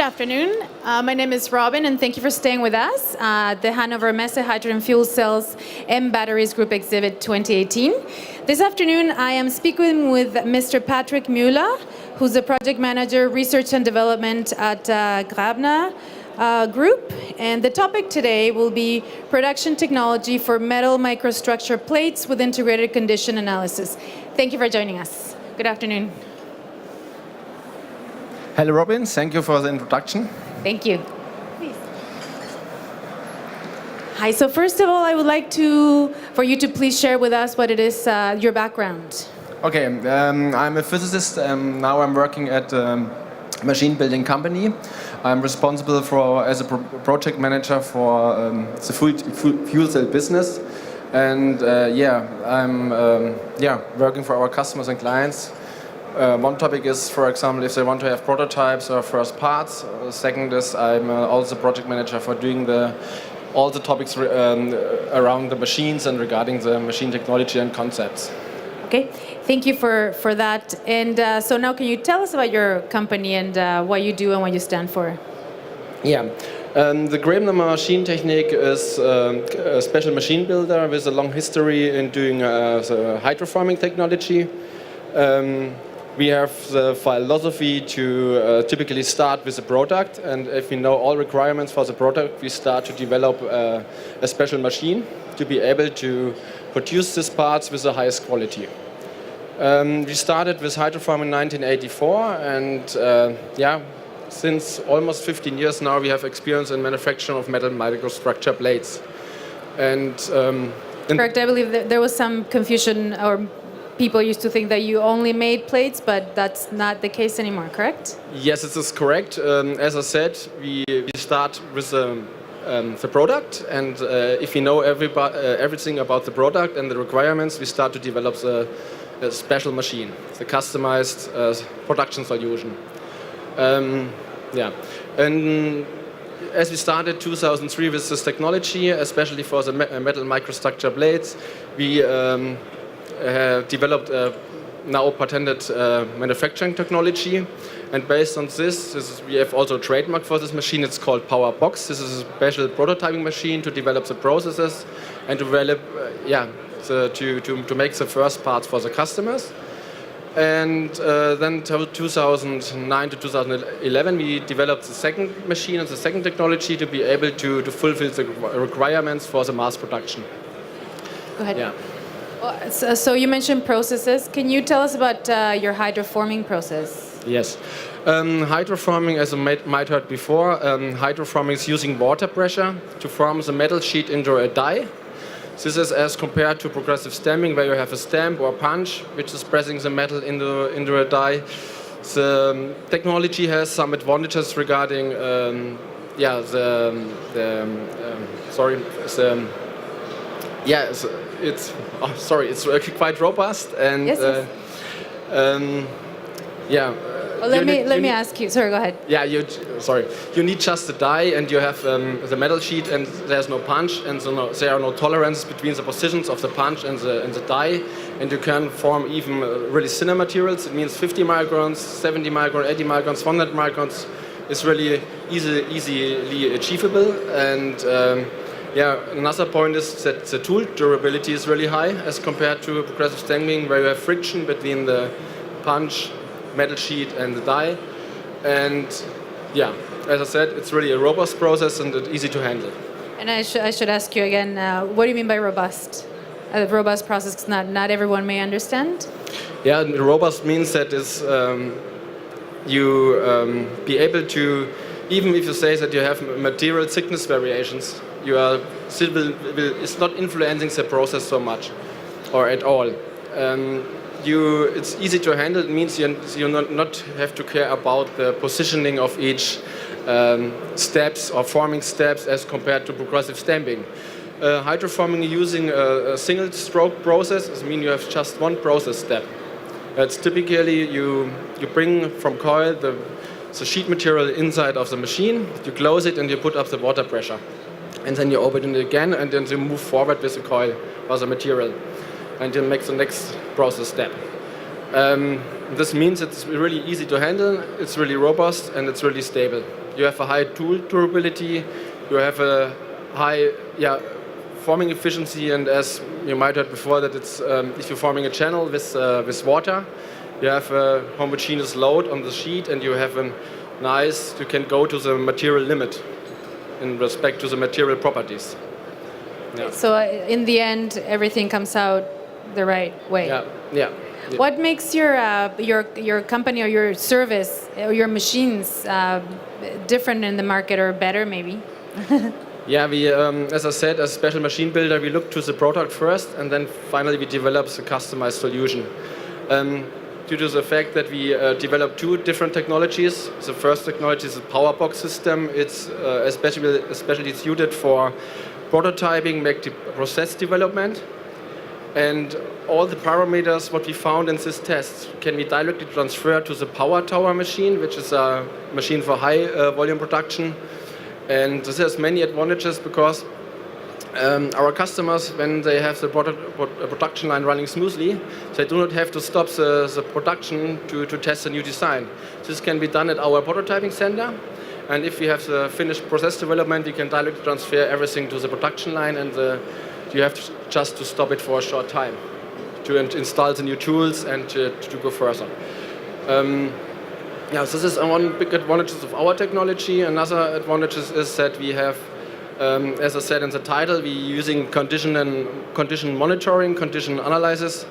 afternoon. My name is Robin, and thank you for staying with us at the Hannover Messe Hydrogen Fuel Cells and Batteries Group Exhibit 2018. This afternoon, I am speaking with Mr. Patrick Müller, who's the project manager, research and development at Gräbener Group. And the topic today will be production technology for metal microstructure plates with integrated condition analysis. Thank you for joining us. Good afternoon. Hello, Robin. Thank you for the introduction. Thank you. Please. Hi. So first of all, I would like for you to please share with us what it is, your background. Okay. I'm a physicist. Now I'm working at a machine building company. I'm responsible as a project manager for the fuel cell business. And I'm working for our customers and clients. One topic is, for example, if they want to have prototypes or first parts. Second is I'm also project manager for doing all the topics around the machines and regarding the machine technology and concepts. Okay, thank you for that. And so now can you tell us about your company and what you do and what you stand for? Yeah. The Gräbener Maschinentechnik is a special machine builder with a long history in doing the hydroforming technology. We have the philosophy to typically start with a product, and if we know all requirements for the product, we start to develop a special machine to be able to produce these parts with the highest quality. We started with hydroforming in 1984, and since almost 15 years now, we have experience in manufacturing of metal microstructure plates. And correct. I believe that there was some confusion, or people used to think that you only made plates, but that's not the case anymore, correct? Yes, it is correct. As I said, we start with the product, and if we know everything about the product and the requirements, we start to develop the special machine, the customized production solution. And as we started 2003 with this technology, especially for the metal microstructure plates, we developed a now patented manufacturing technology, and based on this we have also a trademark for this machine. It's called Power Box. This is a special prototyping machine to develop the processes and to develop, to make the first parts for the customers. And then 2009 to 2011, we developed the second machine and the second technology to be able to fulfill the requirements for the mass production. Go ahead. Yeah. Well, so you mentioned processes. Can you tell us about your hydroforming process? Yes. Hydroforming, as I might heard before, hydroforming is using water pressure to form the metal sheet into a die. This is as compared to progressive stamping, where you have a stamp or punch, which is pressing the metal into a die. The technology has some advantages regarding, it's quite robust, and Well, let me ask you. Sorry, go ahead. Yeah, you need just the die, and you have the metal sheet, and there's no punch, and so there are no tolerances between the positions of the punch and the die, and you can form even really thinner materials. It means 50 microns, 70 microns, 80 microns, 100 microns is really easily achievable. And another point is that the tool durability is really high as compared to progressive stamping, where you have friction between the punch, metal sheet and the die. And as I said, it's really a robust process and it's easy to handle. And I should ask you again, what do you mean by robust? A robust process, not everyone may understand? Yeah, robust means that you be able to, even if you say that you have material thickness variations, it's not influencing the process so much or at all. It's easy to handle. It means you not have to care about the positioning of each steps or forming steps as compared to progressive stamping. Hydroforming using a single stroke process, I mean you have just one process step. It's typically you bring from coil the sheet material inside of the machine, you close it and you put up the water pressure. And then you open it again, and then you move forward with the coil or the material, and you make the next process step. This means it's really easy to handle, it's really robust, and it's really stable. You have a high tool durability, you have a high forming efficiency, and as you might have heard before, that it's if you're forming a channel with water, you have a homogeneous load on the sheet, and you have you can go to the material limit in respect to the material properties. Yeah. So in the end, everything comes out the right way. Yeah. What makes your company or your service or your machines different in the market or better maybe? Yeah, we, as I said, as special machine builder, we look to the product first, and then finally we develop the customized solution. Due to the fact that we develop two different technologies. The first technology is a power box system. It's especially suited for prototyping, process development. And all the parameters what we found in this test can be directly transferred to the power tower machine, which is a machine for high volume production. And this has many advantages because our customers, when they have the production line running smoothly, they do not have to stop the production to test a new design. This can be done at our prototyping center. And if we have the finished process development, we can directly transfer everything to the production line, and you have just to stop it for a short time to install the new tools and to go further. This is one big advantage of our technology. Another advantage is that we have, as I said in the title, we're using condition monitoring, condition analysis,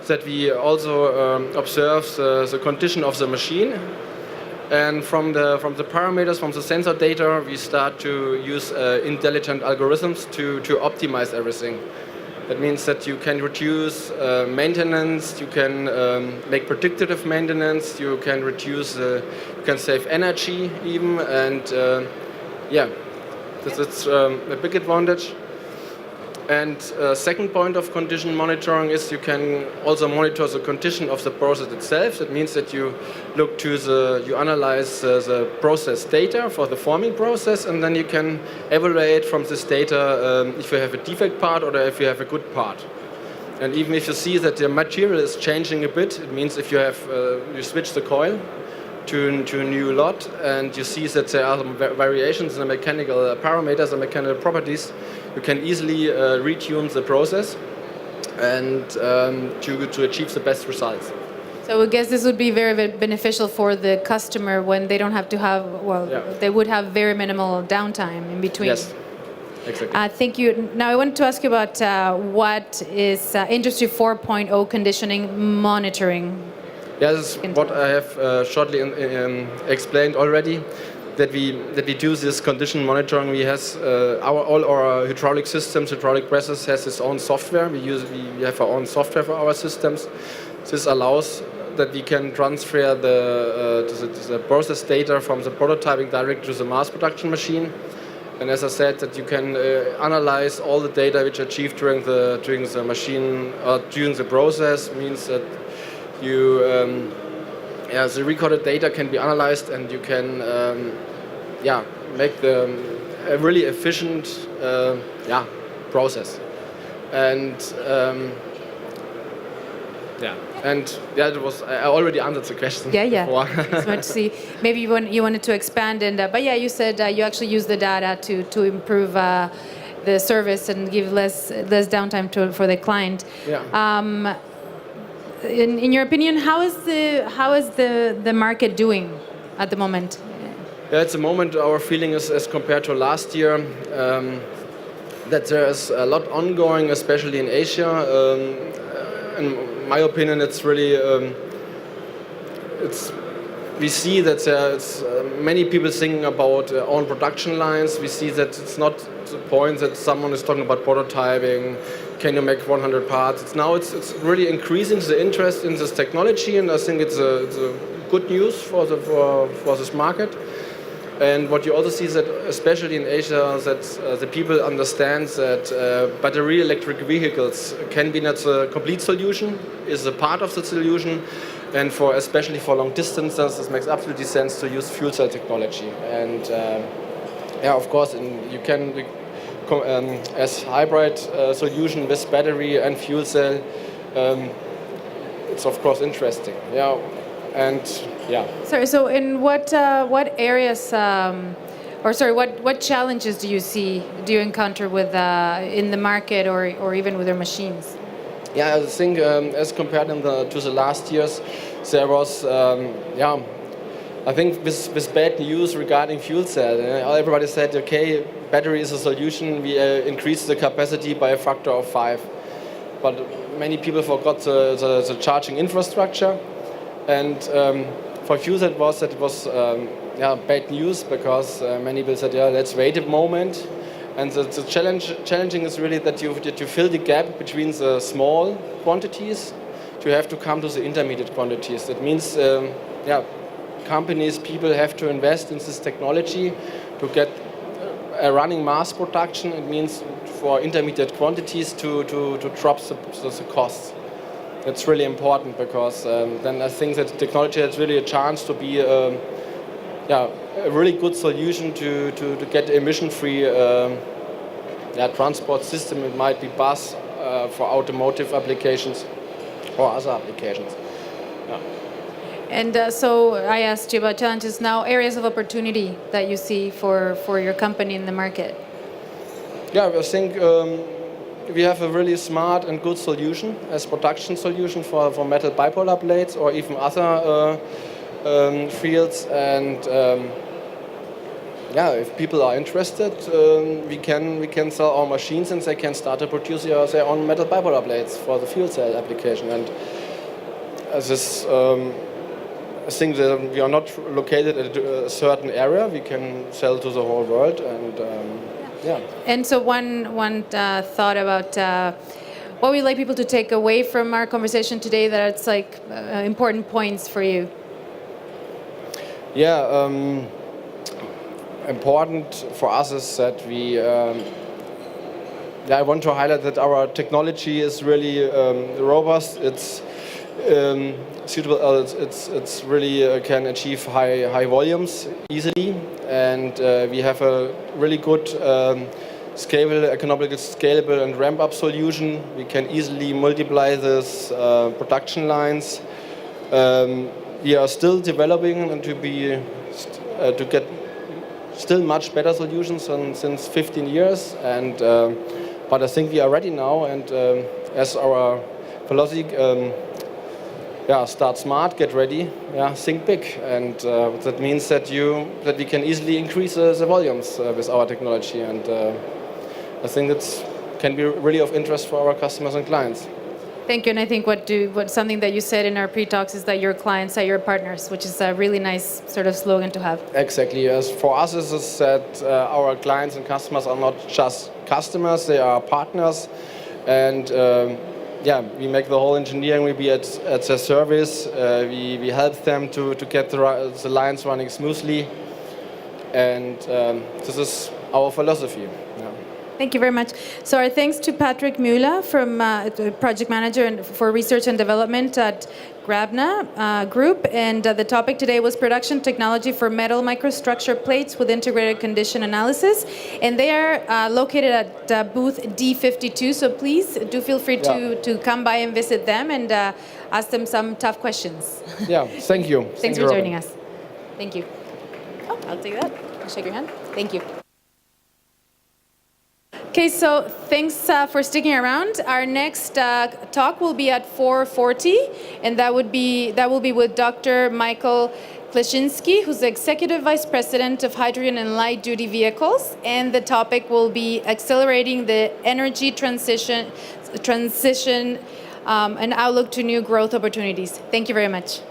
that we also observe the condition of the machine. And from the parameters, from the sensor data, we start to use intelligent algorithms to optimize everything. That means that you can reduce maintenance, you can make predictive maintenance, you can reduce, you can save energy even, and this is a big advantage. And second point of condition monitoring is you can also monitor the condition of the process itself. That means that you look to you analyze the process data for the forming process, and then you can evaluate from this data if you have a defect part or if you have a good part. And even if you see that the material is changing a bit, it means if you have you switch the coil to a new lot, and you see that there are some variations in the mechanical parameters and mechanical properties, you can easily retune the process and to achieve the best results. So I guess this would be very beneficial for the customer when they don't have to have, they would have very minimal downtime in between. Yes, exactly. Thank you. Now I want to ask you about what is Industry 4.0 conditioning monitoring? Yeah, this is what I have shortly explained already. That we do this condition monitoring. We has all our hydraulic systems, hydraulic presses has its own software. We have our own software for our systems. This allows that we can transfer the process data from the prototyping direct to the mass production machine. And as I said, that you can analyze all the data which are achieved during the machine during the process. Means that the recorded data can be analyzed, and you can make a really efficient process. And that was, I already answered the question before. Just wanted to see, maybe you wanted to expand, but you said you actually use the data to improve the service and give less downtime for the client. Yeah. In your opinion, how is the market doing at the moment? Yeah, at the moment our feeling is, as compared to last year, that there is a lot ongoing, especially in Asia. In my opinion, it's really we see that there's many people thinking about own production lines. We see that it's not the point that someone is talking about prototyping. Can you make 100 parts? It's really increasing the interest in this technology, and I think it's a good news for this market. And what you also see is that, especially in Asia, that the people understand that battery electric vehicles can be not the complete solution, is a part of the solution, and especially for long distances, this makes absolutely sense to use fuel cell technology. And of course, you can. As hybrid solution with battery and fuel cell, it's of course interesting. Yeah, and yeah. Sorry, so in what areas, what challenges do you encounter with in the market or even with your machines? Yeah, I think as compared to the last years, there was I think with bad news regarding fuel cell. Everybody said, okay, battery is a solution. We increase the capacity by a factor of 5, but many people forgot the charging infrastructure, and for fuel cell it was bad news, because many people said, let's wait a moment. And the challenging is really that you fill the gap between the small quantities. You have to come to the intermediate quantities. That means, companies, people have to invest in this technology to get a running mass production. It means for intermediate quantities to drop the costs. That's really important, because then I think that technology has really a chance to be a really good solution to get emission-free transport system. It might be bus for automotive applications or other applications. Yeah. And so I asked you about challenges. Now, areas of opportunity that you see for your company in the market. Yeah, I think we have a really smart and good solution as production solution for metal bipolar plates or even other fields. And if people are interested, we can sell our machines and they can start to produce their own metal bipolar plates for the fuel cell application. And this, I think that we are not located at a certain area. We can sell to the whole world, and And so one thought about what we'd like people to take away from our conversation today, that it's like important points for you. Yeah, important for us is that I want to highlight that our technology is really robust. It's suitable. It's really can achieve high volumes easily, and we have a really good economically scalable and ramp-up solution. We can easily multiply this production lines. We are still developing and to get still much better solutions than since 15 years, and but I think we are ready now. And as our philosophy, start smart, get ready, think big, and that means that we can easily increase the volumes with our technology, and I think that can be really of interest for our customers and clients. Thank you. And I think what something that you said in our pre-talks is that your clients are your partners, which is a really nice sort of slogan to have. Exactly. Yes. For us, it is that our clients and customers are not just customers; they are partners, and we make the whole engineering. We be at their service. We help them to get the lines running smoothly, and this is our philosophy. Yeah. Thank you very much. So our thanks to Patrick Müller, from the project manager for research and development at Gräbener Group. And the topic today was production technology for metal microstructure plates with integrated condition analysis. And they are located at booth D52. So please do feel free to come by and visit them and ask them some tough questions. Yeah, thank you. Thanks for joining us. Thank you. Oh, I'll take that. I'll shake your hand. Thank you. Okay, so thanks for sticking around. Our next talk will be at 4:40, and that will be with Dr. Michael Kleschinski, who's the Executive Vice President of Hydrogen and Light Duty Vehicles, and the topic will be accelerating the energy transition and outlook to new growth opportunities. Thank you very much.